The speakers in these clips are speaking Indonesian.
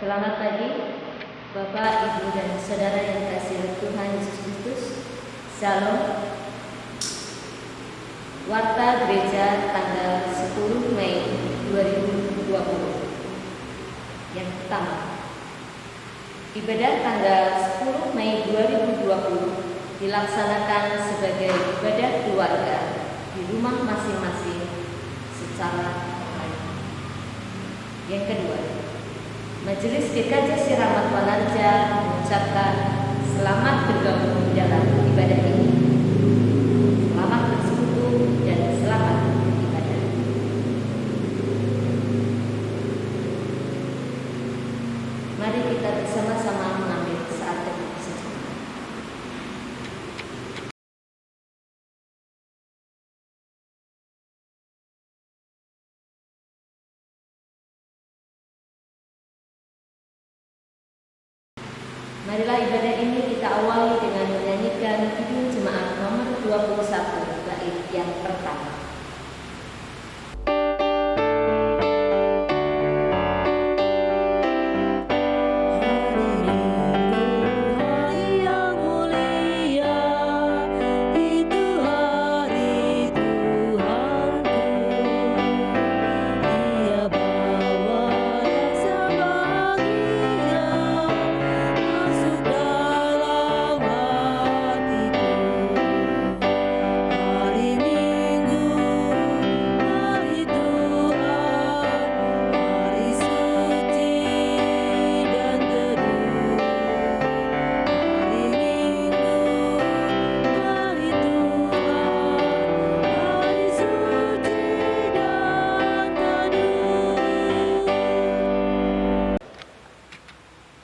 Selamat pagi, Bapak, Ibu, dan Saudara yang dikasihi Tuhan Yesus Kristus. Shalom. Warta Gereja tanggal 10 Mei 2020. Yang pertama, ibadah tanggal 10 Mei 2020 dilaksanakan sebagai ibadah keluarga di rumah masing-masing secara online. Yang kedua, Majelis GKJ Siramat Wanarja mengucapkan selamat bergabung dalam ibadah ini. Selamat bersekutu dan selamat beribadah. Mari kita bersama-sama mengambil saat teduh sejenak. Marilah ibadah ini kita awali dengan menyanyikan Kidung Jemaat nomor 21 bait yang pertama.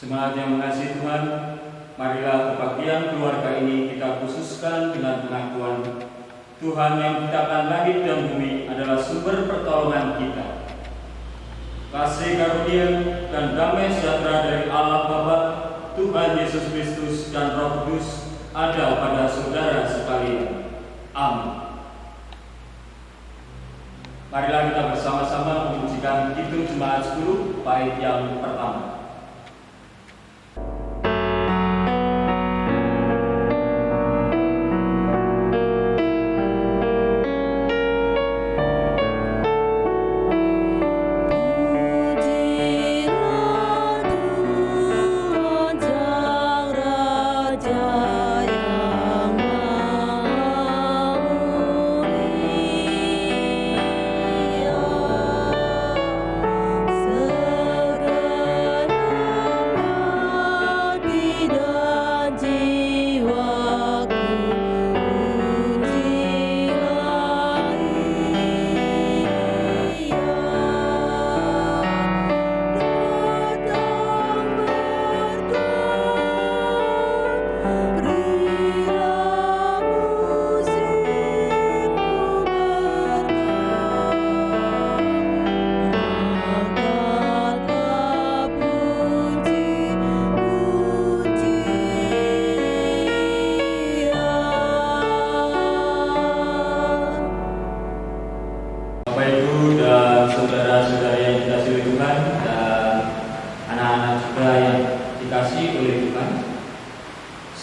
Jemaat yang mengasihi Tuhan, marilah kebaktian keluarga ini kita khususkan dengan pengakuan Tuhan yang menciptakan langit dan bumi adalah sumber pertolongan kita. Kasih karunia dan damai sejahtera dari Allah Bapa, Tuhan Yesus Kristus dan Roh Kudus ada pada saudara sekalian. Amin. Marilah kita bersama-sama memujikan Kidung Jemaat 10 bait yang pertama.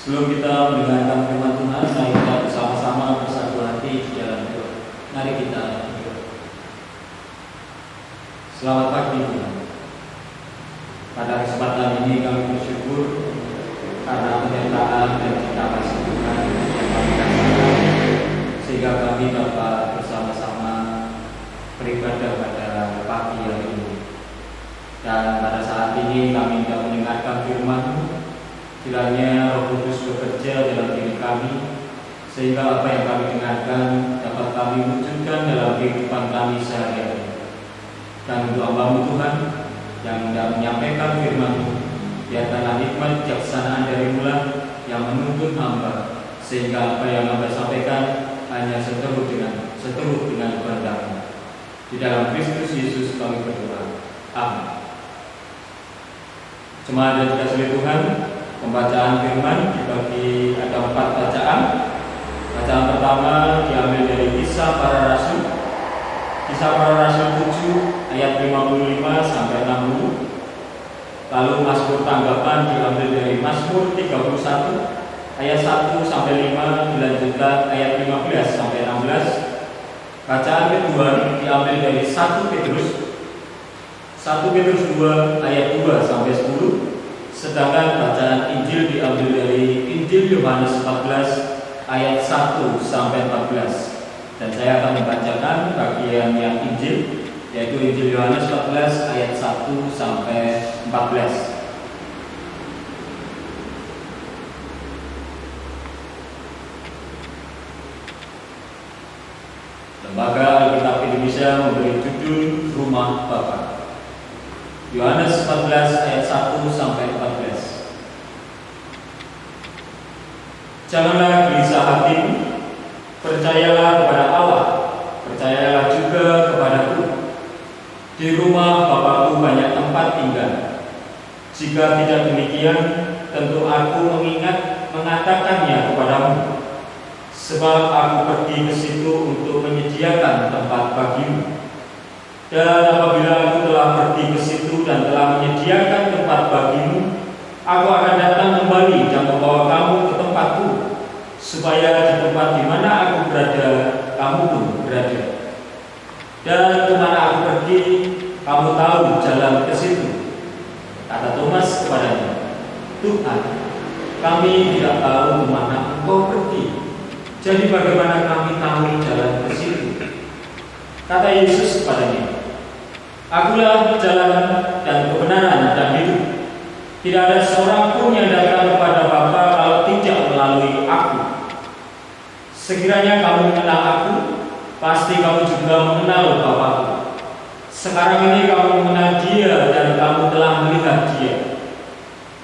Sebelum kita mendengarkan firman Tuhan, mari kita bersama-sama bersatu hati di dalam doa. Mari kita berdoa. Selamat pagi Tuhan. Pada kesempatan ini kami bersyukur karena penyertaan dan cinta kasih Tuhan yang kami rasakan, sehingga kami dapat bersama-sama beribadah pada pagi hari ini. Dan pada saat ini kami hendak mendengarkan firman-Mu. Kiranya Roh Kudus bekerja dalam diri kami, sehingga apa yang kami dengarkan dapat kami wujudkan dalam kehidupan kami sehari-hari. Dan untuk hamba-Mu Tuhan yang hendak menyampaikan firman-Mu, biarkanlah hikmat kejaksanaan dari Mu yang menuntun hamba, sehingga apa yang hamba sampaikan hanya seturut dengan kehendak-Mu. Di dalam Kristus Yesus kami berdoa. Amin. Jemaat yang dikasihi Tuhan, pembacaan firman dibagi ada 4 bacaan. Bacaan pertama diambil dari Kisah Para Rasul. Kisah Para Rasul 7 ayat 55 sampai 60. Lalu Mazmur tanggapan diambil dari Mazmur 31 ayat 1 sampai 5, dilanjutkan ayat 15 sampai 16. Bacaan kedua diambil dari 1 Petrus 2 ayat 2 sampai 10. Sedangkan bacaan Injil diambil dari Injil Yohanes 14 ayat 1 sampai 14. Dan saya akan membacakan bagian yang Injil, yaitu Injil Yohanes 14 ayat 1 sampai 14. Lembaga Alkitab Indonesia memberi judul Rumah Bapa. Yohanes 14 ayat 1 sampai 14. Janganlah gelisah hatimu, percayalah kepada Allah, percayalah juga kepadaku. Di rumah Bapakku banyak tempat tinggal. Jika tidak demikian, tentu aku mengatakannya kepadamu. Sebab aku pergi ke situ untuk menyediakan tempat bagimu. Dan apabila aku telah pergi ke situ dan telah menyediakan tempat bagimu, aku akan datang kembali dan membawa kamu ke tempatku, supaya di tempat di mana aku berada, kamu pun berada. Dan kemana aku pergi, kamu tahu jalan ke situ. Kata Thomas kepadanya, Tuhan, kami tidak tahu kemana Engkau pergi. Jadi bagaimana kami tahu jalan ke situ? Kata Yesus kepadanya, Akulah jalan dan kebenaran dan hidup. Tidak ada seorang pun yang datang kepada Bapa kalau tidak melalui aku. Sekiranya kamu mengenal aku, pasti kamu juga mengenal Bapakku. Sekarang ini kamu mengenal Dia dan kamu telah melihat Dia.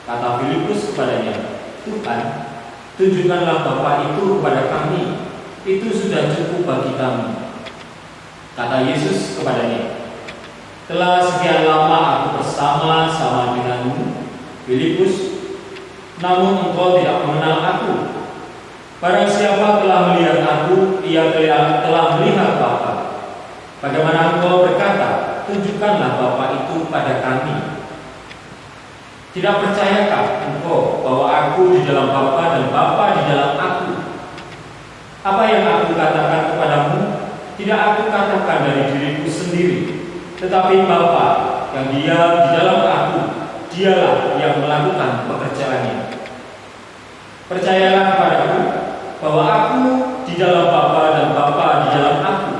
Kata Filipus kepadanya, Tuhan, tunjukkanlah Bapa itu kepada kami. Itu sudah cukup bagi kami. Kata Yesus kepadanya, telah sekian lama aku bersama-sama denganmu, Filipus, namun engkau tidak mengenal aku. Barang siapa telah melihat aku, ia telah melihat Bapa. Bagaimana engkau berkata, tunjukkanlah Bapa itu pada kami? Tidak percayakah engkau bahwa aku di dalam Bapa dan Bapa di dalam aku? Apa yang aku katakan kepadamu, tidak aku katakan dari diriku sendiri, tetapi Bapa yang diam di dalam aku, Dialah yang melakukan pekerjaannya. Percayalah kepadaku bahwa aku di dalam Bapa dan Bapa di dalam aku.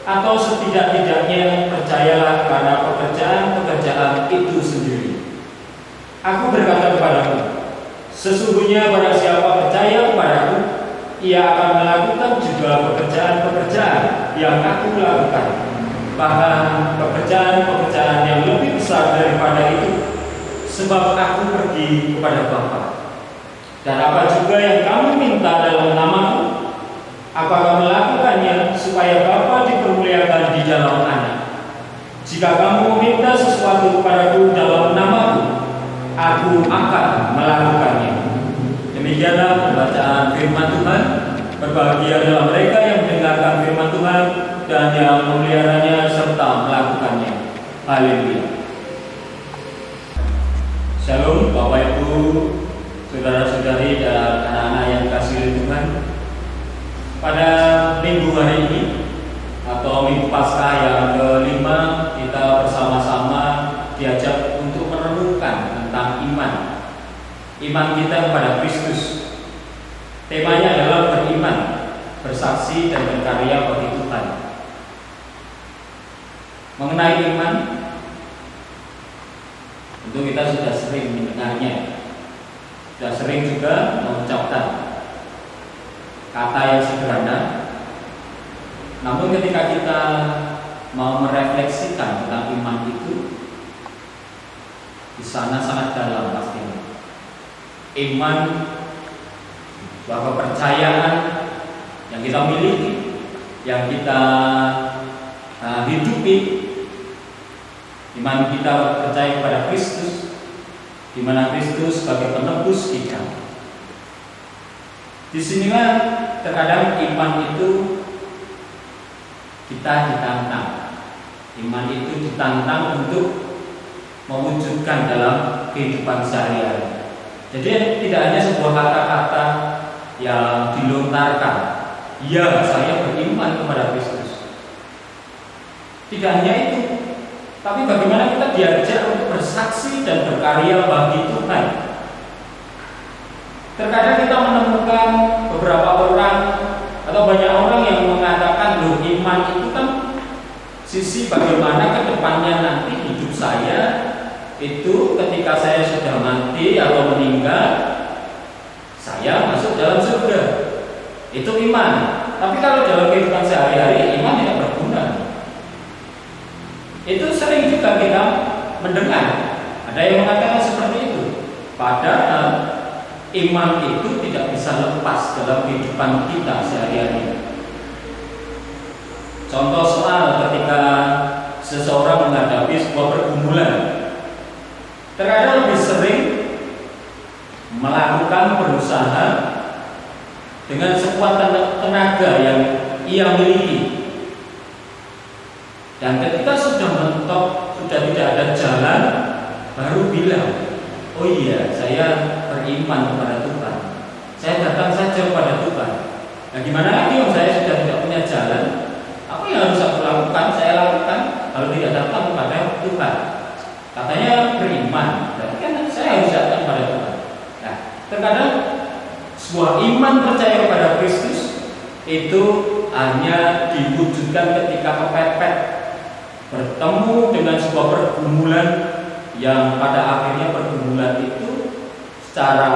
Atau setidak-tidaknya percayalah karena pekerjaan-pekerjaan itu sendiri. Aku berkata kepadamu, sesungguhnya barang siapa percaya kepadaku, ia akan melakukan juga pekerjaan-pekerjaan yang aku lakukan. Bahkan pekerjaan-pekerjaan yang lebih besar daripada itu, sebab aku pergi kepada Bapa. Dan apa juga yang kamu minta dalam namaku, aku akan melakukannya supaya Bapa dipermuliakan di dalam Anak. Jika kamu meminta sesuatu kepadaku dalam namaku, aku akan melakukannya. Demikianlah pembacaan firman Tuhan. Berbahagia adalah mereka yang mendengarkan firman Tuhan dan yang memeliharanya serta melakukannya. Haleluya. Shalom Bapak Ibu, saudara-saudari dan anak-anak yang kasih Tuhan. Pada minggu hari ini atau minggu Paskah yang kelima, kita bersama-sama diajak untuk merenungkan tentang iman kita kepada Kristus. Temanya adalah beriman, bersaksi dan berkarya bagi Tuhan. Mengenai iman, tentu kita sudah sering mendengarnya, sudah sering juga mengucapkan kata yang sederhana. Namun ketika kita mau merefleksikan tentang iman itu, di sana sangat dalam pastinya. Iman, bahwa kepercayaan yang kita miliki, yang kita hidupi, iman kita percaya kepada Kristus, di mana Kristus sebagai penebus kita. Disinilah terkadang iman itu kita ditantang. Iman itu ditantang untuk mewujudkan dalam kehidupan sehari-hari. Jadi tidak hanya sebuah kata-kata yang dilontarkan, ya saya beriman kepada Kristus. Tidak hanya itu, tapi bagaimana kita diajak untuk bersaksi dan berkarya bagi Tuhan. Terkadang kita menemukan beberapa orang atau banyak orang yang mengatakan, loh, iman itu kan sisi bagaimana ke depannya nanti hidup saya itu ketika saya sudah mati atau meninggal, saya masuk dalam surga. Itu iman. Tapi kalau dalam kehidupan sehari-hari, iman tidak berguna. Itu sering juga kita mendengar. Ada yang mengatakan seperti itu. Padahal iman itu tidak bisa lepas dalam kehidupan kita sehari-hari. Contoh soal ketika seseorang menghadapi sebuah pergumulan, terkadang lebih sering melakukan berusaha dengan sekuat tenaga yang ia miliki. Dan ketika sudah mentok, sudah tidak ada jalan, baru bilang, oh iya, saya beriman kepada Tuhan, saya datang saja kepada Tuhan. Nah gimana lagi om saya sudah tidak punya jalan? Apa yang harus aku lakukan? Saya lakukan kalau tidak datang kepada Tuhan. Katanya beriman, berarti kan saya harus datang kepada Tuhan. Nah, terkadang sebuah iman percaya kepada Kristus itu hanya diwujudkan ketika kepepet bertemu dengan sebuah pergumulan yang pada akhirnya pergumulan itu secara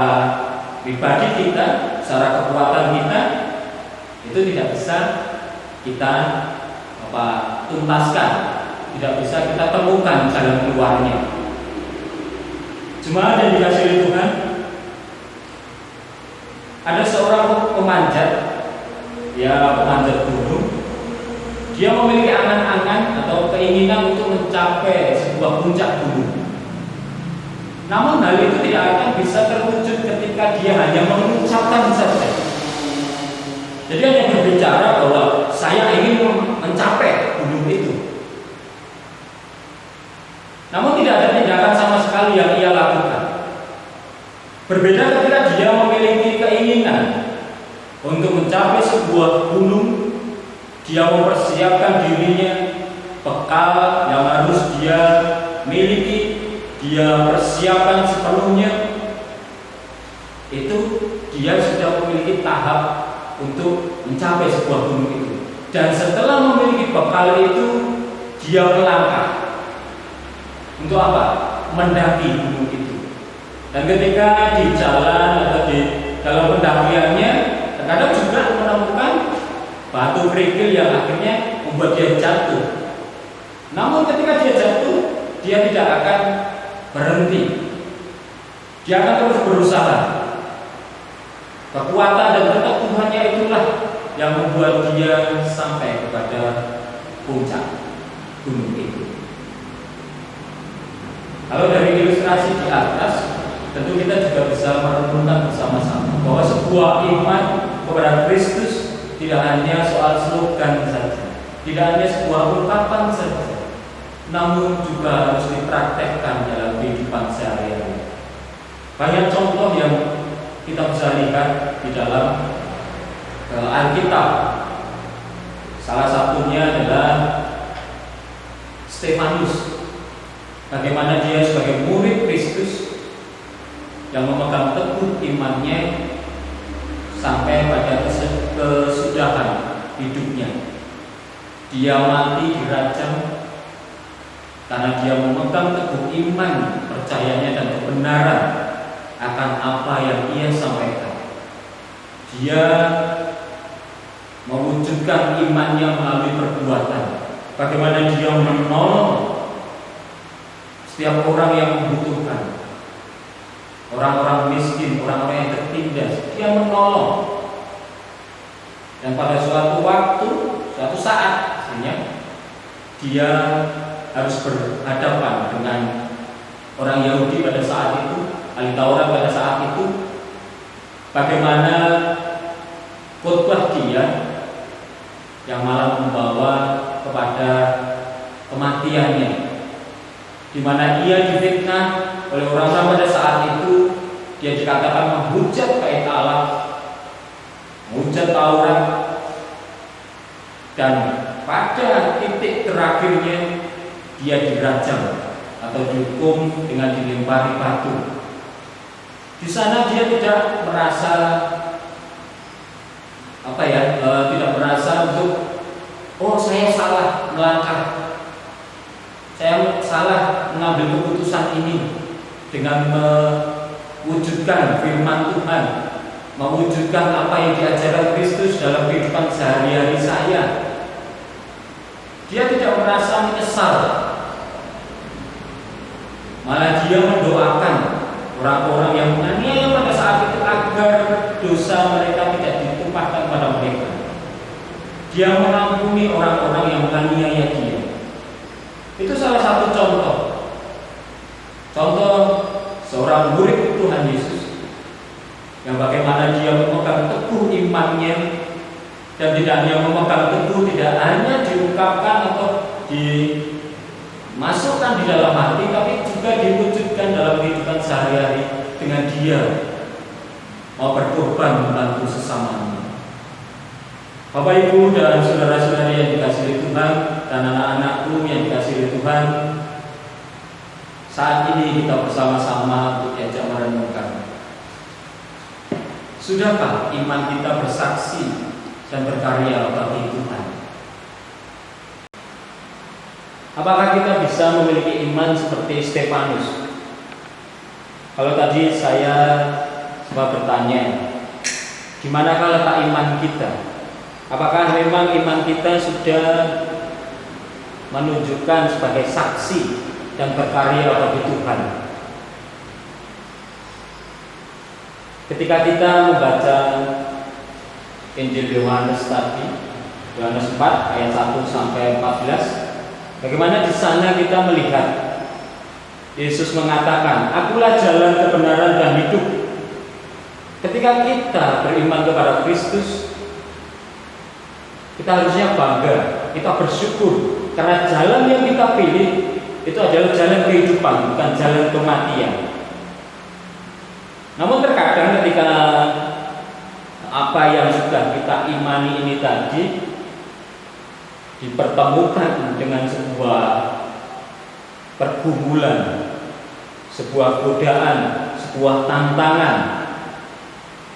pribadi kita, secara kekuatan kita itu tidak bisa kita tuntaskan, tidak bisa kita temukan jalan keluarnya. Jemaat yang dikasihi Tuhan, ada seorang pemanjat, pemanjat gunung. Dia memiliki angan-angan atau keinginan untuk mencapai sebuah puncak gunung. Namun hal itu tidak akan bisa terwujud ketika dia hanya mengucapkan saja. Jadi hanya berbicara bahwa saya ingin mencapai gunung itu. Namun tidak ada tindakan sama sekali yang ia lakukan. Berbeda ketika dia memiliki keinginan untuk mencapai sebuah gunung, dia mempersiapkan dirinya, bekal yang harus dia miliki, dia persiapkan sepenuhnya. Itu dia sudah memiliki tahap untuk mencapai sebuah gunung itu. Dan setelah memiliki bekal itu, dia melangkah. Untuk apa? Mendaki gunung itu. Dan ketika di jalan atau di dalam pendakiannya, terkadang juga menemukan batu kerikil yang akhirnya membuat dia jatuh. Namun ketika dia jatuh, dia tidak akan berhenti. Dia akan terus berusaha. Kekuatan dan keteguhannya itulah yang membuat dia sampai kepada puncak gunung itu. Kalau dari ilustrasi di atas, tentu kita juga bisa merenungkan bersama-sama bahwa sebuah iman kepada Kristus tidak hanya soal slogan saja, tidak hanya sebuah ungkapan saja, namun juga harus dipraktekkan dalam kehidupan sehari-hari. Banyak contoh yang kita bisa lihat di dalam Alkitab. Salah satunya adalah Stefanus. Bagaimana dia sebagai murid Kristus yang memegang teguh imannya sampai pada kesudahan hidupnya. Dia mati dirajam karena dia memegang teguh iman, percayanya dan kebenaran akan apa yang ia sampaikan. Dia mewujudkan imannya melalui perbuatan. Bagaimana dia menolong setiap orang yang membutuhkan, orang-orang miskin, orang-orang yang tertindas, dia menolong. Dan pada suatu waktu, suatu saat, misalnya, dia harus berhadapan dengan orang Yahudi pada saat itu, ahli Taurat pada saat itu. Bagaimana khotbah dia yang malah membawa kepada kematiannya. di mana ia difitnah oleh orang-orang pada saat itu. Dia dikatakan menghujat bait Allah, menghujat Taurat, dan pada titik terakhirnya dia dirajam atau dihukum dengan dilempari batu. Di sana dia tidak merasa tidak merasa untuk saya salah melangkah, saya salah mengambil keputusan ini dengan mewujudkan firman Tuhan, mewujudkan apa yang diajarkan Kristus dalam kehidupan sehari-hari saya. Dia tidak merasa menyesal, malah dia mendoakan orang-orang yang menganiaya pada saat itu agar dosa mereka tidak ditumpahkan pada mereka. Dia mengampuni orang-orang yang menganiaya dia. Itu salah satu contoh seorang murid Tuhan Yesus yang bagaimana dia memegang teguh imannya, dan tidak hanya memegang teguh, tidak hanya diungkapkan atau dimasukkan di dalam hati, tapi juga diwujudkan dalam kehidupan sehari-hari dengan dia mau berkorban membantu sesamanya. Bapak, Ibu, dan saudara-saudari yang dikasihi Tuhan, dan anak-anakku yang dikasihi Tuhan, saat ini kita bersama-sama untuk diajak merenungkan, sudahkah iman kita bersaksi dan berkarya bagi Tuhan? Apakah kita bisa memiliki iman seperti Stefanus? Kalau tadi saya sempat bertanya, di manakah letak iman kita? Apakah memang iman kita sudah menunjukkan sebagai saksi dan berkarya bagi Tuhan? Ketika kita membaca Injil Yohanes tadi, Yohanes 4 ayat 1 sampai 14, bagaimana di sana kita melihat Yesus mengatakan, "Akulah jalan, kebenaran, dan hidup." Ketika kita beriman kepada Kristus, kita harusnya bangga, kita bersyukur, karena jalan yang kita pilih itu adalah jalan kehidupan, bukan jalan kematian. Namun terkadang ketika apa yang sudah kita imani ini tadi dipertemukan dengan sebuah pergumulan, sebuah godaan, sebuah tantangan,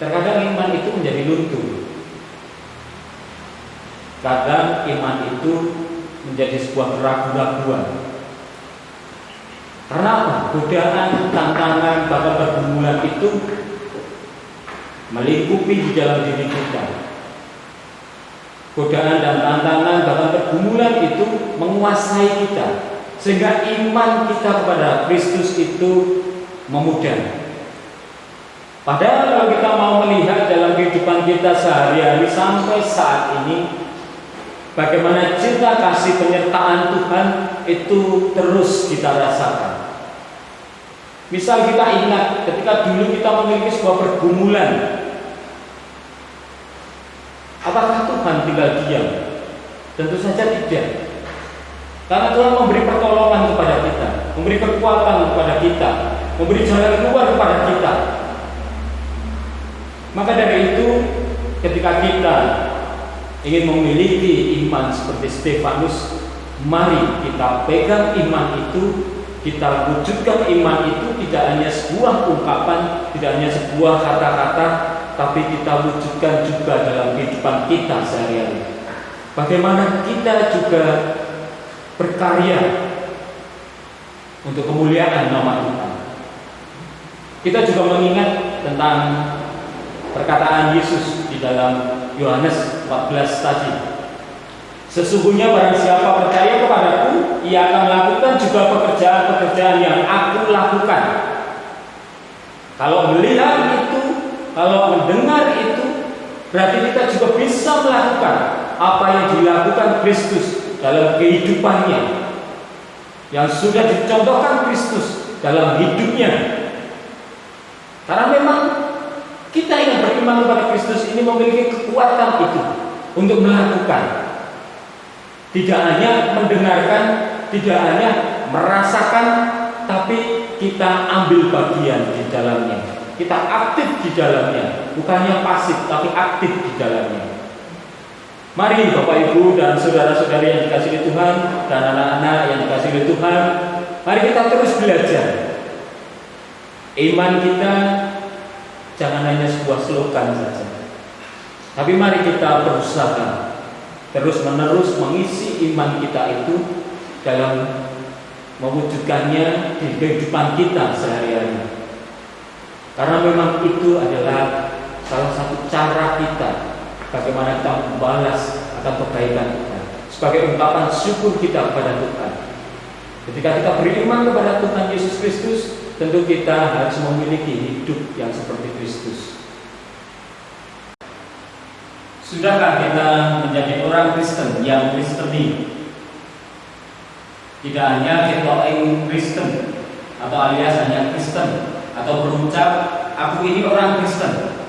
terkadang iman itu menjadi luntur. Kadang iman itu menjadi sebuah keraguan-raguan. Karena apa? Godaan, tantangan, bahkan pergumulan itu melingkupi di dalam diri kita. Godaan dan tantangan, bahkan pergumulan itu menguasai kita, sehingga iman kita kepada Kristus itu memudar. Padahal kalau kita mau melihat dalam kehidupan kita sehari-hari sampai saat ini, bagaimana cinta kasih penyertaan Tuhan itu terus kita rasakan. Misal kita ingat ketika dulu kita memiliki sebuah pergumulan, apakah Tuhan tinggal diam? Tentu saja tidak. Karena Tuhan memberi pertolongan kepada kita, memberi kekuatan kepada kita, memberi jalan keluar kepada kita. Maka dari itu, ketika kita ingin memiliki iman seperti Stefanus, mari kita pegang iman itu, kita wujudkan iman itu tidak hanya sebuah ungkapan, tidak hanya sebuah kata-kata, tapi kita wujudkan juga dalam kehidupan kita sehari-hari. Bagaimana kita juga berkarya untuk kemuliaan nama Tuhan. Kita juga mengingat tentang perkataan Yesus di dalam Yohanes 14 tadi. Sesungguhnya barang siapa percaya kepadaku, ia akan melakukan juga pekerjaan-pekerjaan yang aku lakukan. Kalau melihat itu, kalau mendengar itu, berarti kita juga bisa melakukan apa yang dilakukan Kristus dalam kehidupannya, yang sudah dicontohkan Kristus dalam hidupnya. Karena memang kita yang beriman kepada Kristus ini memiliki kekuatan itu untuk melakukan. Tidak hanya mendengarkan, tidak hanya merasakan, tapi kita ambil bagian di dalamnya. Kita aktif di dalamnya, bukannya pasif, tapi aktif di dalamnya. Mari Bapak Ibu dan saudara-saudari yang dikasihi Tuhan dan anak-anak yang dikasihi Tuhan, mari kita terus belajar. Iman kita jangan hanya sebuah slogan saja, tapi mari kita berusaha terus-menerus mengisi iman kita itu dalam mewujudkannya di kehidupan kita sehari-hari. Karena memang itu adalah salah satu cara kita bagaimana kita membalas akan kebaikan kita sebagai ungkapan syukur kita kepada Tuhan. Ketika kita beriman kepada Tuhan Yesus Kristus, tentu kita harus memiliki hidup yang seperti Kristus. Sudahkah kita menjadi orang Kristen yang kristeni? Tidak hanya ketokeng Kristen atau alias hanya Kristen atau berucap aku ini orang Kristen,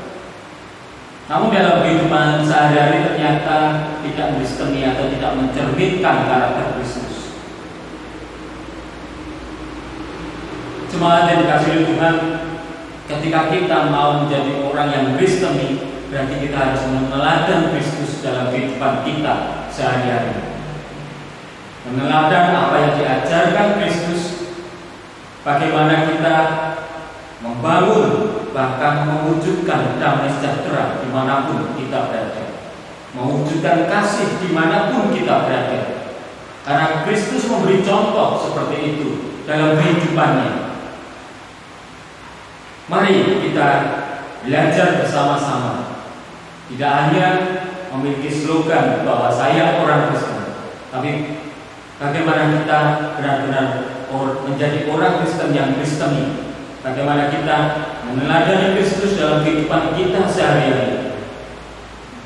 namun dalam kehidupan sehari-hari ternyata tidak kristeni atau tidak mencerminkan karakter Kristus. Jemaat yang dikasihi Tuhan, ketika kita mau menjadi orang yang kristeni, berarti kita harus meneladan Kristus dalam kehidupan kita sehari-hari. Meneladan apa yang diajarkan Kristus, bagaimana kita membangun bahkan mewujudkan damai sejahtera dimanapun kita berada, mewujudkan kasih dimanapun kita berada. Karena Kristus memberi contoh seperti itu dalam kehidupannya. Mari kita belajar bersama-sama. Tidak hanya memiliki slogan bahwa saya orang Kristen, tapi bagaimana kita benar-benar menjadi orang Kristen yang kristeni. Bagaimana kita meneladani Kristus dalam kehidupan kita sehari-hari.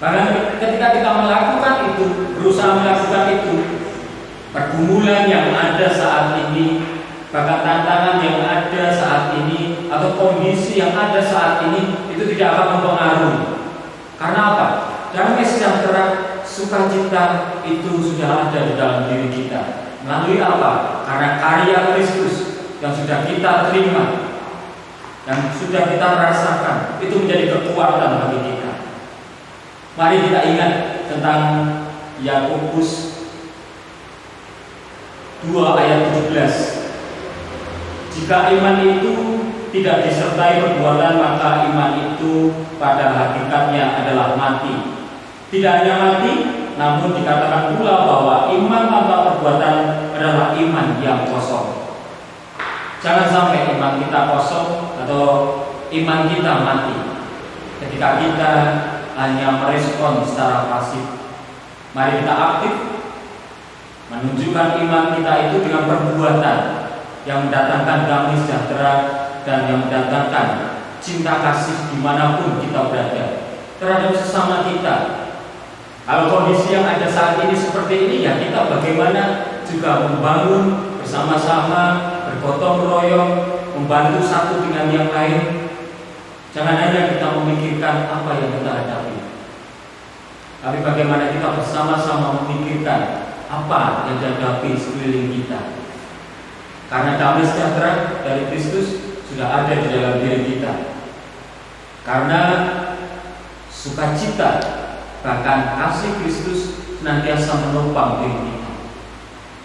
Bahkan ketika kita melakukan itu, berusaha melakukan itu, pergumulan yang ada saat ini, bahkan tantangan yang ada saat ini, atau kondisi yang ada saat ini, itu tidak akan mempengaruhi. Karena apa? Damai sejahtera, sukacita itu sudah ada di dalam diri kita. Melalui apa? Karena karya Kristus yang sudah kita terima, yang sudah kita rasakan, itu menjadi kekuatan bagi kita. Mari kita ingat tentang Yakobus 2 ayat 17. Jika iman itu tidak disertai perbuatan, maka iman itu pada hakikatnya adalah mati. Tidak hanya mati, namun dikatakan pula bahwa iman tanpa perbuatan adalah iman yang kosong. Jangan sampai iman kita kosong atau iman kita mati ketika kita hanya merespon secara pasif. Mari kita aktif menunjukkan iman kita itu dengan perbuatan yang mendatangkan damai sejahtera dan yang mendatangkan cinta kasih dimanapun kita berada terhadap sesama kita. Kalau kondisi yang ada saat ini seperti ini, ya kita bagaimana juga membangun bersama-sama, bergotong royong, membantu satu dengan yang lain. Jangan hanya kita memikirkan apa yang kita hadapi, tapi bagaimana kita bersama-sama memikirkan apa yang dihadapi sekeliling kita. Karena damai sejahtera dari Kristus sudah ada di dalam diri kita. Karena sukacita bahkan kasih Kristus senantiasa menopang diri kita.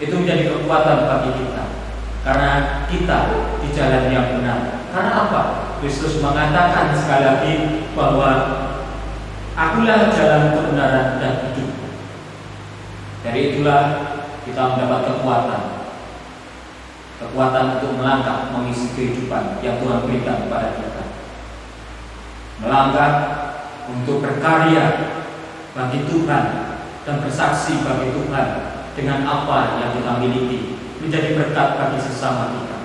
Itu menjadi kekuatan bagi kita. Karena kita di jalan yang benar. Karena apa? Kristus mengatakan sekali lagi bahwa akulah jalan kebenaran dan hidup. Dari itulah kita mendapat kekuatan untuk melangkah mengisi kehidupan yang Tuhan berikan kepada kita. Melangkah untuk berkarya bagi Tuhan dan bersaksi bagi Tuhan dengan apa yang kita miliki, menjadi berkat bagi sesama kita.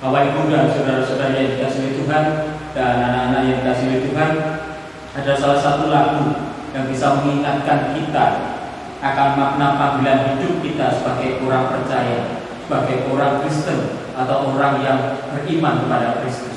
Bapak Ibu dan saudara-saudari yang dikasihi Tuhan dan anak-anak yang dikasihi Tuhan, ada salah satu lagu yang bisa mengingatkan kita akan makna panggilan hidup kita sebagai orang percaya, sebagai orang Kristen atau orang yang beriman kepada Kristus.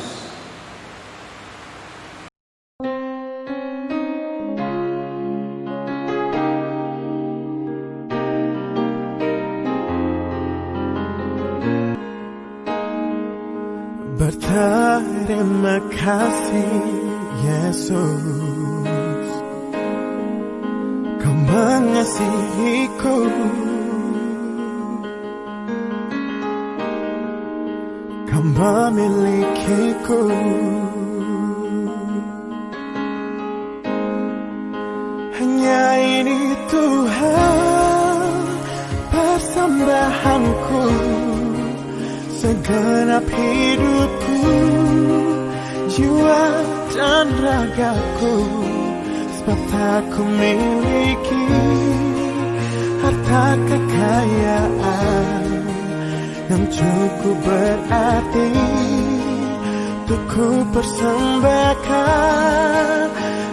terima kasih Yesus, Kau mengasihiku. Kau memilikiku. Hanya ini Tuhan persembahanku, segenap hidupku, jiwa dan ragaku. Sebab tak ku miliki harta kekayaan yang cukup berarti untuk ku persembahkan.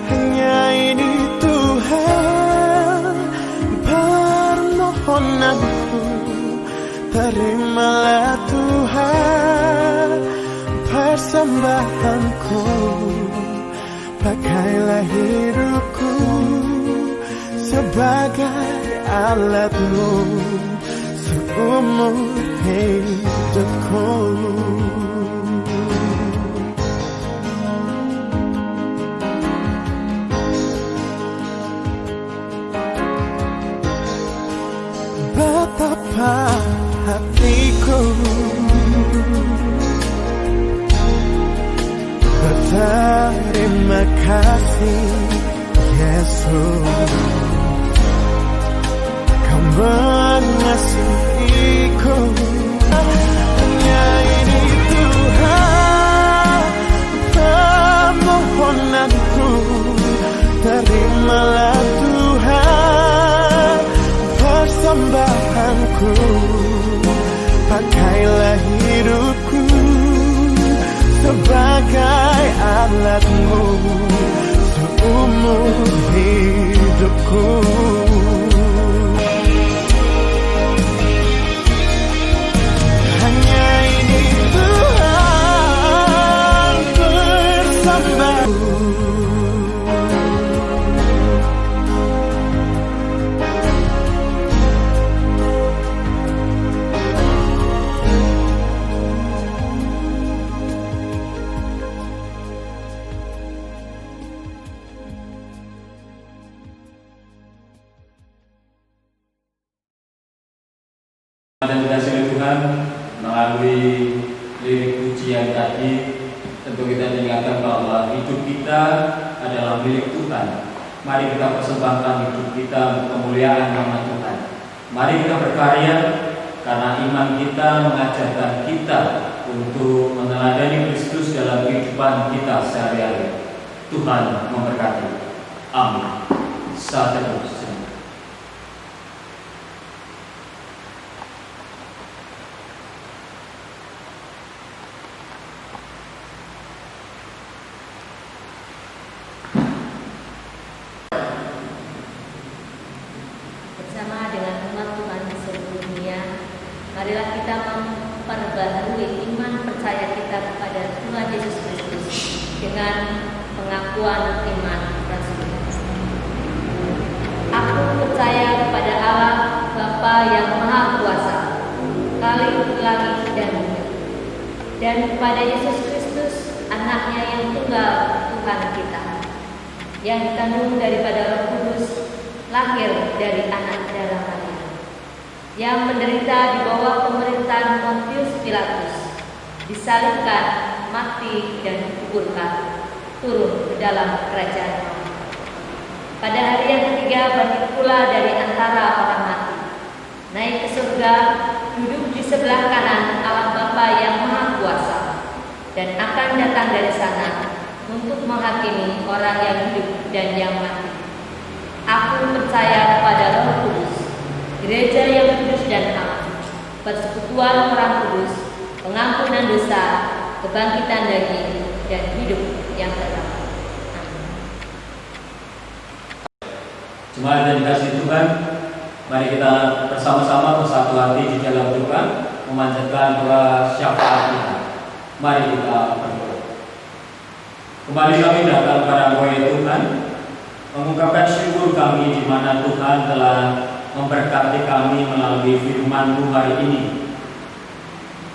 Hanya ini Tuhan permohonanku, terimalah Tuhan persembahanku. Pakailah hidupku sebagai alatmu seumur hidupku. Betapa hatiku berterima kasih Yesus, Kau mengasihiku. Hanya ini Tuhan permohonanku, terimalah Tuhan persembahanku. Pakailah hidupku sebagai alatmu seumur hidupku. Hanya ini Tuhan bersamaku. Dan dikasih Tuhan, melalui lirik pujian tadi, tentu kita diingatkan bahwa hidup kita adalah milik Tuhan. Mari kita persembahkan hidup kita untuk kemuliaan nama Tuhan. Mari kita berkarya, karena iman kita mengajarkan kita untuk meneladani Kristus dalam kehidupan kita sehari-hari. Tuhan memberkati. Amin. Saat teduh. Bersama dengan umat Tuhan di seluruh dunia, marilah kita memperbaharui iman percaya kita kepada Tuhan Yesus Kristus dengan pengakuan iman Rasul. Aku percaya kepada Allah Bapa yang Maha Kuasa, Khalik langit dan bumi, dan kepada Yesus Kristus, Anaknya yang tunggal Tuhan kita, yang dikandung daripada Roh Kudus, lahir dari anak darah Maria, yang menderita di bawah pemerintahan Pontius Pilatus, disalibkan, mati dan dikuburkan, turun ke dalam kerajaan Allah. Pada hari yang ketiga bangkit pula dari antara orang mati, naik ke surga, duduk di sebelah kanan Allah Bapa yang Maha Kuasa, dan akan datang dari sana untuk menghakimi orang yang hidup dan yang mati. Aku percaya kepada Roh Kudus, gereja yang kudus dan aman, persekutuan orang kudus, pengampunan dosa, kebangkitan daging, dan hidup yang kekal. Amin. Jemaat yang dikasihi Tuhan, mari kita bersama-sama bersatu hati di dalam doa memanjatkan doa syafaat kita. Mari kita berdoa. Kembali kami datang kepada Tuhan, mengungkapkan syukur kami di mana Tuhan telah memberkati kami melalui firman-Mu hari ini.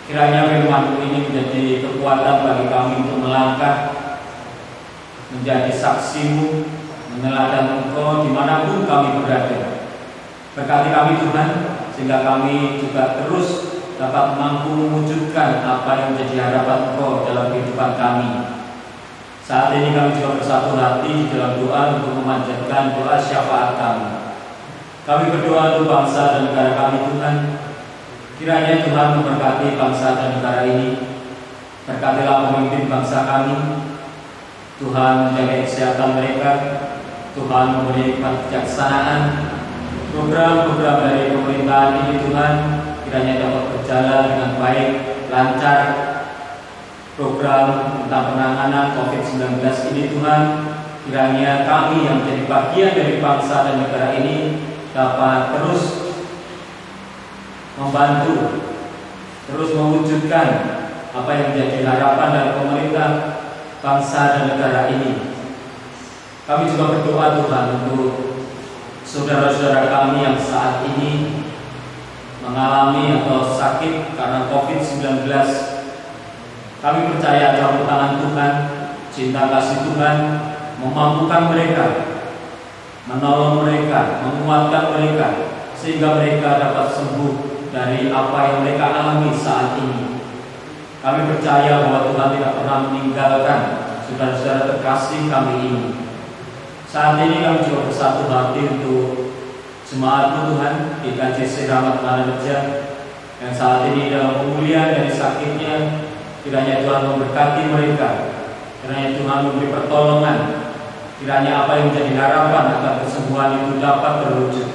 Kiranya firman-Mu ini menjadi kekuatan bagi kami untuk melangkah, menjadi saksi-Mu, meneladani Engkau dimanapun kami berada. Berkati kami Tuhan, sehingga kami juga terus dapat mampu mewujudkan apa yang menjadi harapan Engkau dalam kehidupan kami. Saat ini kami juga bersatu hati di dalam doa untuk memanjatkan doa syafaat kami. Kami berdoa untuk bangsa dan negara kami Tuhan. Kiranya Tuhan memberkati bangsa dan negara ini. Berkatilah pemimpin bangsa kami. Tuhan menjaga kesehatan mereka. Tuhan memberi kebijaksanaan. Program-program dari pemerintahan ini Tuhan kiranya dapat berjalan dengan baik, lancar. Program tentang penanganan COVID-19 ini Tuhan, kiranya kami yang menjadi bagian dari bangsa dan negara ini dapat terus membantu, terus mewujudkan apa yang menjadi harapan dari pemerintah bangsa dan negara ini. Kami juga berdoa Tuhan untuk saudara-saudara kami yang saat ini mengalami atau sakit karena COVID-19. Kami percaya campur tangan Tuhan, cinta kasih Tuhan memampukan mereka, menolong mereka, menguatkan mereka, sehingga mereka dapat sembuh dari apa yang mereka alami saat ini. Kami percaya bahwa Tuhan tidak pernah meninggalkan saudara-saudara terkasih kami ini. Saat ini kami juga bersatu hati untuk jemaat Tuhan di KJC Rahmat Manareja yang saat ini dalam pemulihan dari sakitnya. Kiranya Tuhan memberkati mereka, kiranya Tuhan memberi pertolongan, kiranya apa yang menjadi harapan agar kesembuhan itu dapat terwujud.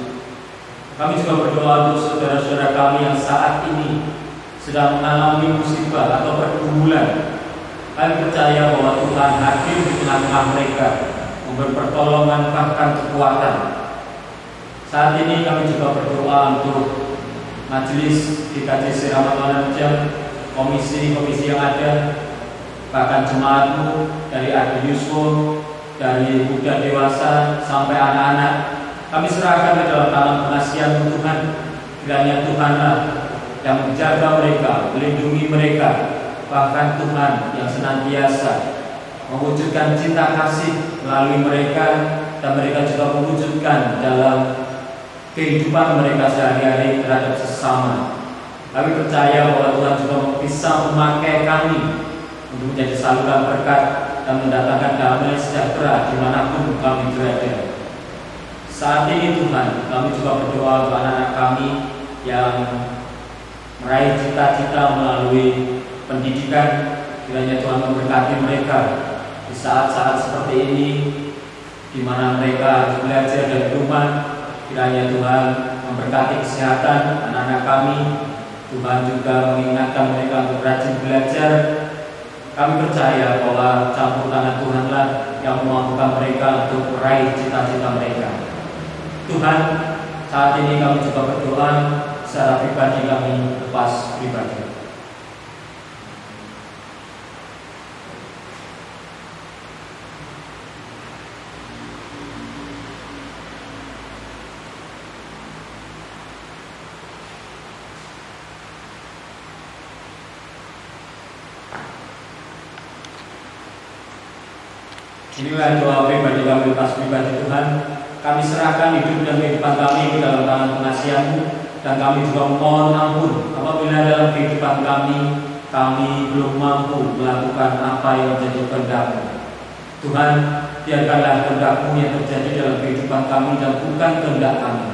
Kami juga berdoa untuk saudara-saudara kami yang saat ini sedang mengalami musibah atau pergumulan. Kami percaya bahwa Tuhan hadir di tengah-tengah mereka, memberi pertolongan bahkan kekuatan. Saat ini kami juga berdoa untuk majelis di KJC Rahmat Manareja, komisi-komisi yang ada, bahkan jemaat-Mu dari Adi Yuswo, dari muda dewasa sampai anak-anak. Kami serahkan ke dalam tangan pengasihan-Mu Tuhan. Kiranya Tuhanlah yang menjaga mereka, melindungi mereka, bahkan Tuhan yang senantiasa mewujudkan cinta kasih melalui mereka, dan mereka juga mewujudkan dalam kehidupan mereka sehari-hari terhadap sesama. Kami percaya bahwa Tuhan juga bisa memakai kami untuk menjadi saluran berkat dan mendatangkan damai sejahtera dimanapun kami berada. Saat ini Tuhan, kami juga berdoa untuk anak-anak kami yang meraih cita-cita melalui pendidikan. Kiranya Tuhan memberkati mereka di saat-saat seperti ini, di mana mereka harus belajar dari rumah. Kiranya Tuhan memberkati kesehatan anak-anak kami. Tuhan juga mengingatkan mereka untuk rajin belajar. Kami percaya bahwa campur tangan Tuhanlah yang memampukan mereka untuk meraih cita-cita mereka. Tuhan, saat ini kami juga berdoa secara pribadi, kami lepas pribadi. Inilah doa pribadi kami lepas pribadi Tuhan. Kami serahkan hidup dan kehidupan kami ke dalam tangan pengasihan-Mu, dan kami juga mohon ampun apabila dalam kehidupan kami belum mampu melakukan apa yang menjadi kehendak-Mu. Tuhan, biarkanlah kehendak-Mu yang terjadi dalam kehidupan kami dan bukan kehendak kami.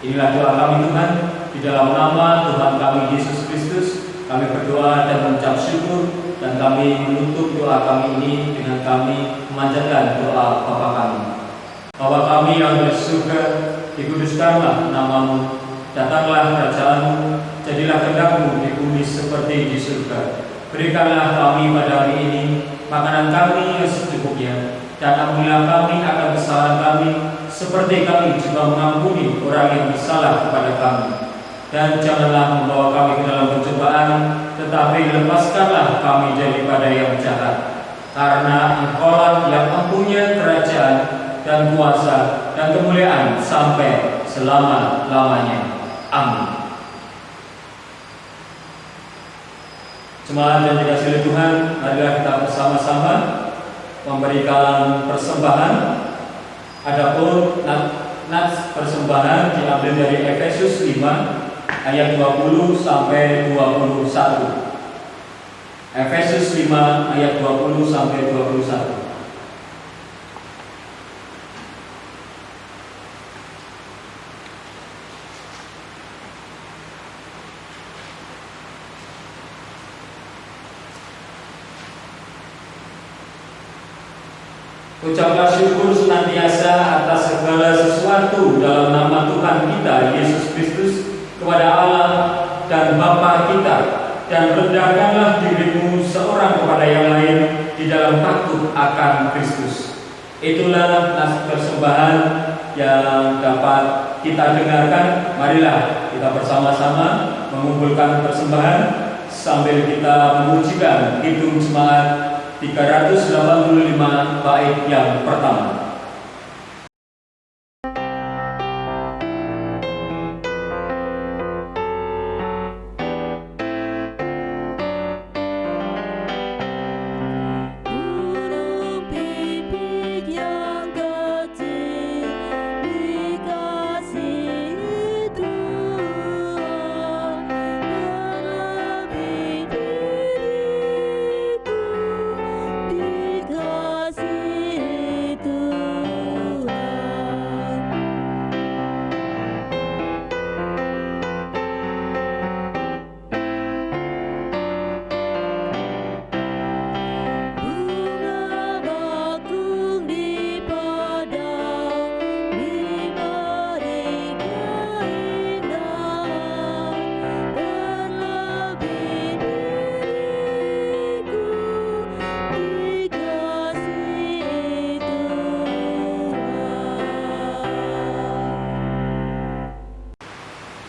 Inilah doa kami Tuhan, di dalam nama Tuhan kami Yesus Kristus. Kami berdoa dan mengucap syukur, dan kami menutup doa kami ini dengan kami memanjatkan doa Bapa kami. Bapa kami yang di surga, dikuduskanlah nama-Mu, datanglah kerajaan-Mu, jadilah kehendak-Mu di bumi seperti di surga. Berikanlah kami pada hari ini makanan kami yang secukupnya, dan ampunilah kami akan kesalahan kami, seperti kami juga mengampuni orang yang bersalah kepada kami. Dan janganlah membawa kami ke dalam pencobaan, tetapi lepaskanlah kami daripada yang jahat. Karena Engkau-lah yang mempunyai kerajaan dan kuasa dan kemuliaan sampai selama-lamanya. Amin. Jemaat yang dikasihi Tuhan, marilah kita bersama-sama memberikan persembahan. Adapun nats persembahan diambil dari Efesus 5 ayat 20 sampai 21. Efesus 5 ayat 20 sampai 21. Ucaplah syukur senantiasa atas segala sesuatu dalam nama Tuhan kita Yesus Kristus kepada Allah dan Bapa kita, dan rendahkanlah dirimu seorang kepada yang lain di dalam takut akan Kristus. Itulah nats persembahan yang dapat kita dengarkan. Marilah kita bersama-sama mengumpulkan persembahan sambil kita memujikan Kidung Jemaat 385 bait yang pertama.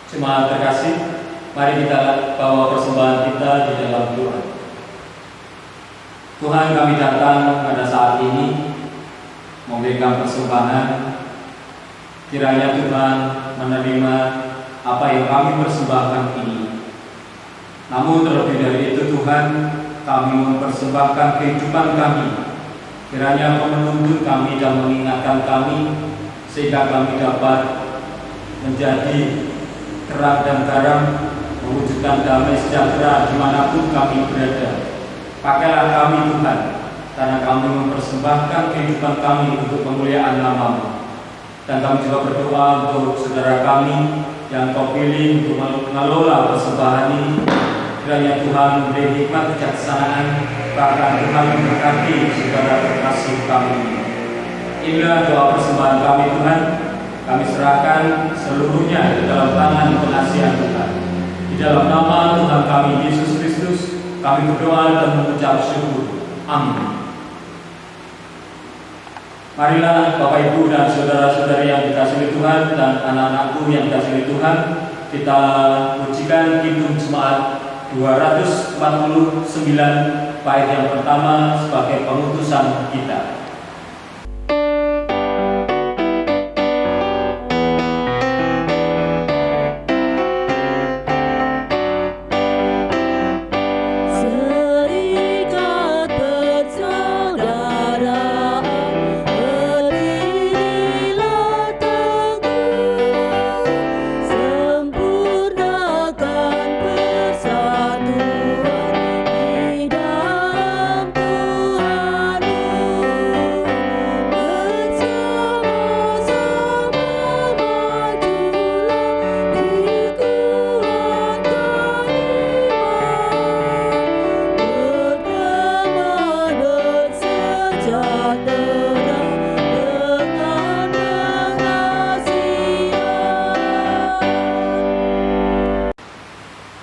Jemaat terkasih, mari kita bawa persembahan kita di dalam doa. Tuhan, kami datang pada saat ini memberikan persembahan. Kiranya Tuhan menerima apa yang kami persembahkan ini. Namun terlebih dari itu Tuhan, kami mempersembahkan kehidupan kami. Kiranya Kau menuntun kami dan mengingatkan kami, sehingga kami dapat menjadi terang dan garam, mewujudkan damai sejahtera dimanapun kami berada. Pakailah kami Tuhan, karena kami mempersembahkan kehidupan kami untuk kemuliaan nama-Mu. Dan kami juga berdoa untuk saudara kami yang Kau pilih untuk mengelola persembahan ini. Kiranya Tuhan memberi hikmat kejaksanaan, bahkan Tuhan memberkati saudara terkasih kami. Inilah doa persembahan kami Tuhan. Kami serahkan seluruhnya di dalam tangan pengasihan Tuhan. Di dalam nama Tuhan kami Yesus Kristus, kami berdoa dan mengucap syukur. Amin. Marilah Bapak Ibu dan saudara-saudari yang dikasihi Tuhan dan anak-anakku yang dikasihi Tuhan, kita pujikan Kidung Jemaat 249 bait yang pertama sebagai pengutusan kita.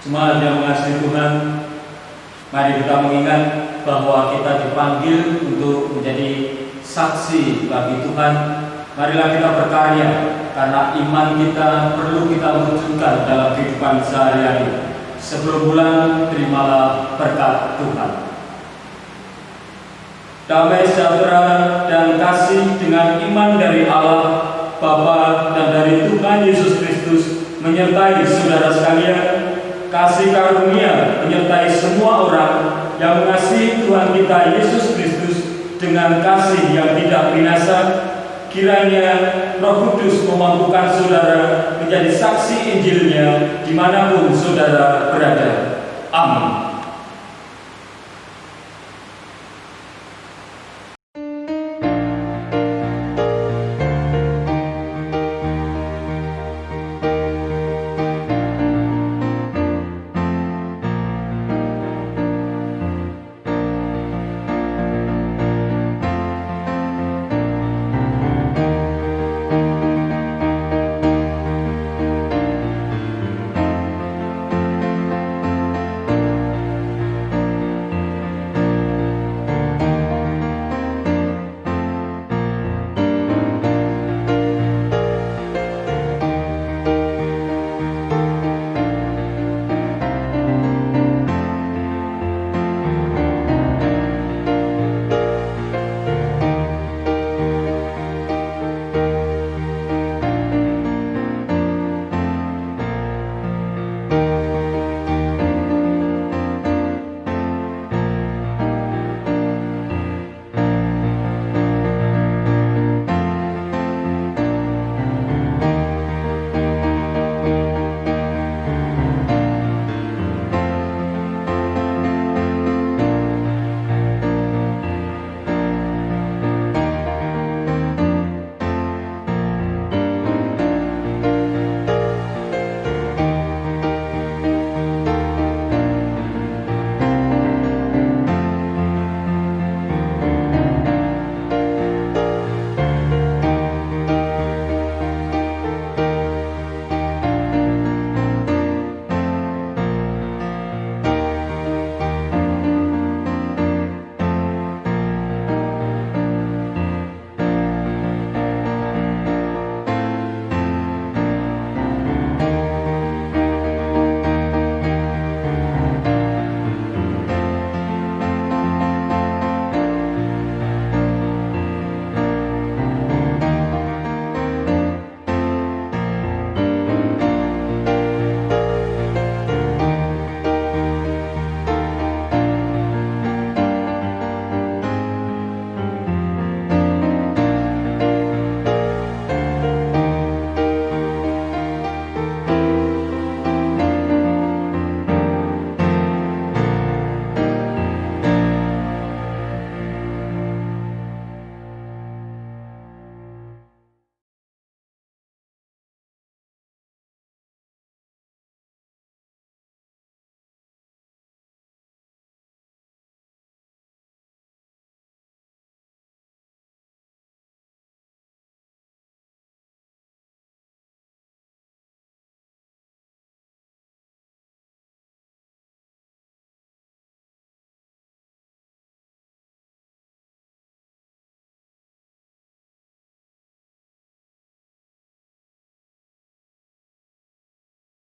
Jemaat yang mengasihi Tuhan, mari kita mengingat bahwa kita dipanggil untuk menjadi saksi bagi Tuhan. Marilah kita berkarya, karena iman kita perlu kita wujudkan dalam kehidupan sehari-hari. Sebelum bulan, terimalah berkat Tuhan. Damai sejahtera dan kasih dengan iman dari Allah Bapa dan dari Tuhan Yesus Kristus menyertai saudara sekalian. kasih karunia menyertai semua orang yang mengasihi Tuhan kita Yesus Kristus dengan kasih yang tidak binasa. Kiranya Roh Kudus memampukan saudara menjadi saksi Injilnya dimanapun saudara berada. Amin.